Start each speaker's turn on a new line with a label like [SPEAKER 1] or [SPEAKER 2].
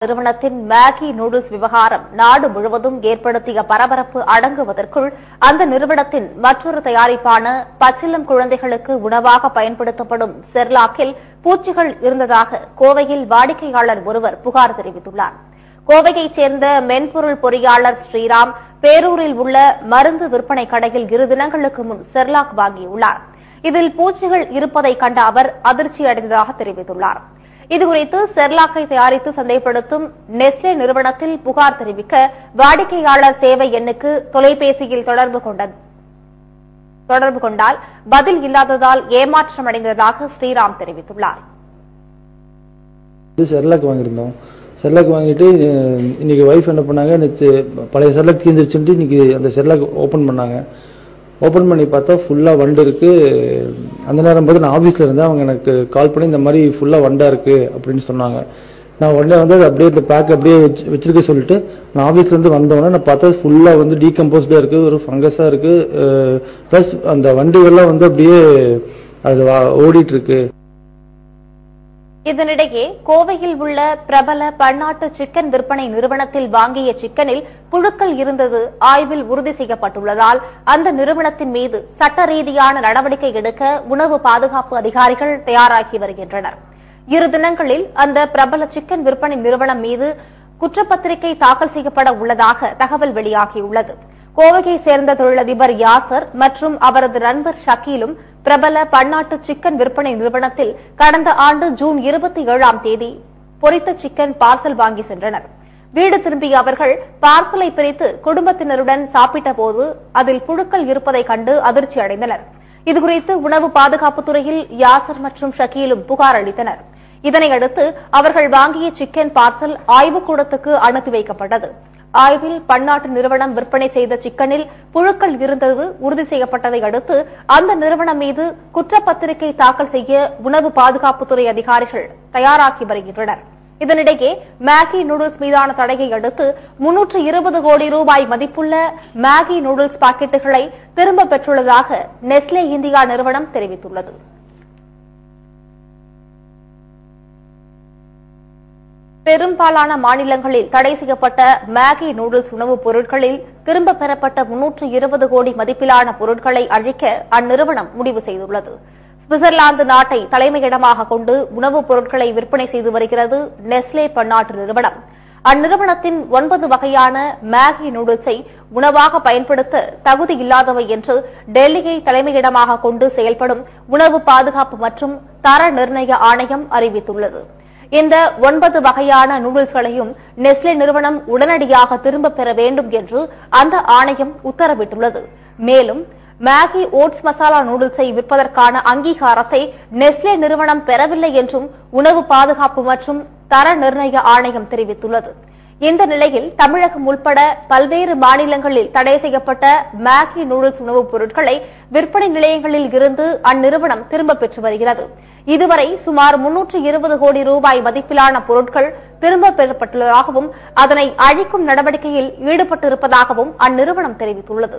[SPEAKER 1] நிறுவனத்தின் Maggi noodles விவகாரம் நாடு முழுவதும் ஏற்படுத்திய பரபரப்பு அடங்குவதற்குள் அந்த நிறுவனத்தின் மற்றொரு தயாரிப்பான பச்சிளம் குழந்தைகளுக்கு உணவாக பயன்படுத்தப்படும் செர்லாக்கில் பூச்சிகள் இருந்ததாக கோவையில் வாடிக்கையாளர் ஒருவர் புகார் தெரிவித்துள்ளார். கோவையைச் சேர்ந்த மென்பொருள் பொறியாளர் ஸ்ரீராம் பேரூரில் உள்ள மருந்து விற்பனை கடையில் 2 தினங்களுக்கு முன் செர்லாக் வாங்கியுள்ளார். இதில் பூச்சிகள் இருப்பதை கண்ட அவர் அதிர்ச்சியடைந்ததாக தெரிவித்துள்ளார். இதுகுறித்து செர்லாக்கை தயாரித்து சந்தைப்படுத்தும் நெஸ்லே நிறுவனத்தில் புகார் தெரிவிக்க வாடிக்கையாளர் சேவை எண்ணுக்கு தொலைபேசியில் தொடர்பு கொண்டால் பதில் இல்லாததால் ஏமாற்றமடைந்ததாக ஸ்ரீராம் தெரிவித்துள்ளார்.
[SPEAKER 2] செர்லாக் வாங்கியிருந்தோம். செர்லாக் வாங்கிட்டு இன்னைக்கு வைஃப் என்ன பண்ணாங்க, பழைய செர்லாக் தீர்ந்துருச்சுட்டு இன்னைக்கு அந்த செர்லாக் ஓப்பன் பண்ணாங்க. ஓப்பன் பண்ணி பார்த்தா ஃபுல்லாக வண்டு இருக்கு. அந்த நேரம் பார்த்து நான் ஆஃபீஸில் இருந்தேன். அவங்க எனக்கு கால் பண்ணி இந்த மாதிரி ஃபுல்லாக வண்டா இருக்கு அப்படின்னு சொன்னாங்க. நான் உடனே வந்து அது அப்படியே இந்த பேக் அப்படியே வச்சிருக்க சொல்லிட்டு நான் ஆஃபீஸ்லேருந்து வந்தோடனே நான் பார்த்தா ஃபுல்லாக வந்து டீகம்போஸ்டாக இருக்கு, ஒரு ஃபங்கஸாக இருக்கு. ப்ளஸ் அந்த வண்டுகள்லாம் வந்து அப்படியே அது ஓடிட்டு இருக்கு.
[SPEAKER 1] இதனிடையே கோவையில் உள்ள பிரபல பன்னாட்டு சிக்கன் விற்பனை நிறுவனத்தில் வாங்கிய சிக்கனில் புழுக்கள் இருந்தது ஆய்வில் உறுதி செய்யப்பட்டுள்ளதால் அந்த நிறுவனத்தின் மீது சட்ட ரீதியான நடவடிக்கை எடுக்க உணவு பாதுகாப்பு அதிகாரிகள் தயாராகி வருகின்றனர். 2 தினங்களில் அந்த பிரபல சிக்கன் விற்பனை நிறுவனம் மீது குற்றப்பத்திரிகை தாக்கல் செய்யப்பட உள்ளதாக தகவல் வெளியாகியுள்ளது. கோவையை சேர்ந்த தொழிலதிபர் யாசர் மற்றும் அவரது நண்பர் ஷக்கீலும் பிரபல பன்னாட்டு சிக்கன் விற்பனை நிறுவனத்தில் கடந்த ஆண்டு ஜூன் 27ஆம் தேதி பொரித்த சிக்கன் பார்சல் வாங்கி சென்றனர். வீடு திரும்பிய அவர்கள் பார்சலை பிரித்து குடும்பத்தினருடன் சாப்பிட்ட போது அதில் புழுக்கள் இருப்பதை கண்டு அதிர்ச்சி அடைந்தனர். இதுகுறித்து உணவு பாதுகாப்புத்துறையில் யாசர் மற்றும் ஷக்கீலும் புகார் அளித்தனர். இதனையடுத்து அவர்கள் வாங்கிய சிக்கன் பார்சல் ஆய்வுக்கூடத்துக்கு அனுப்பி வைக்கப்பட்டது. ஆய்வில் பன்னாட்டு நிறுவனம் விற்பனை செய்த சிக்கனில் புழுக்கள் இருந்தது உறுதி செய்யப்பட்டதை அடுத்து அந்த நிறுவனம் மீது குற்றப்பத்திரிகை தாக்கல் செய்ய உணவு பாதுகாப்புத்துறை அதிகாரிகள் தயாராகி வருகின்றனர். இதனிடையே மேகி நூடுல்ஸ் மீதான தடையை அடுத்து 320 கோடி ரூபாய் மதிப்புள்ள மேகி நூடுல்ஸ் பாக்கெட்டுகளை திரும்பப் பெற்றுள்ளதாக நெஸ்லே இந்தியா நிறுவனம் தெரிவித்துள்ளது. பெரும்பாலான மாநிலங்களில் தடை செய்யப்பட்ட மேகி நூடுல்ஸ் உணவுப் பொருட்களில் திரும்பப் பெறப்பட்ட 320 கோடி மதிப்பிலான பொருட்களை அழிக்க அந்நிறுவனம் முடிவு செய்துள்ளது. சுவிட்சர்லாந்து நாட்டை தலைமையிடமாக கொண்டு உணவுப் பொருட்களை விற்பனை செய்து வருகிறது நெஸ்லே பன்னாட்டு நிறுவனம். அந்நிறுவனத்தின் 9 வகையான மேகி நூடுல்ஸை உணவாக பயன்படுத்த தகுதி இல்லாதவை என்று டெல்லியை தலைமையிடமாக கொண்டு செயல்படும் உணவு பாதுகாப்பு மற்றும் தர நிர்ணய ஆணையம் அறிவித்துள்ளது. இந்த 9 வகையான நூடுல்ஸ்களையும் நெஸ்லே நிறுவனம் உடனடியாக திரும்பப் பெற வேண்டும் என்று அந்த ஆணையம் உத்தரவிட்டுள்ளது. மேலும் மேகி ஓட்ஸ் மசாலா நூடுல்ஸை விற்பதற்கான அங்கீகாரத்தை நெஸ்லே நிறுவனம் பெறவில்லை என்றும் உணவு பாதுகாப்பு மற்றும் தர நிர்ணய ஆணையம் தெரிவித்துள்ளது. இந்த நிலையில் தமிழகம் உட்பட பல்வேறு மாநிலங்களில் தடை செய்யப்பட்ட மேகி நூடுல்ஸ் உணவுப் பொருட்களை விற்பனை நிலையங்களில் இருந்து அந்நிறுவனம் திரும்பப் பெற்று வருகிறது. இதுவரை சுமார் 320 கோடி ரூபாய் மதிப்பிலான பொருட்கள் திரும்பப் பெறப்பட்டுள்ளதாகவும் அதனை அழிக்கும் நடவடிக்கையில் ஈடுபட்டிருப்பதாகவும் அந்நிறுவனம் தெரிவித்துள்ளது.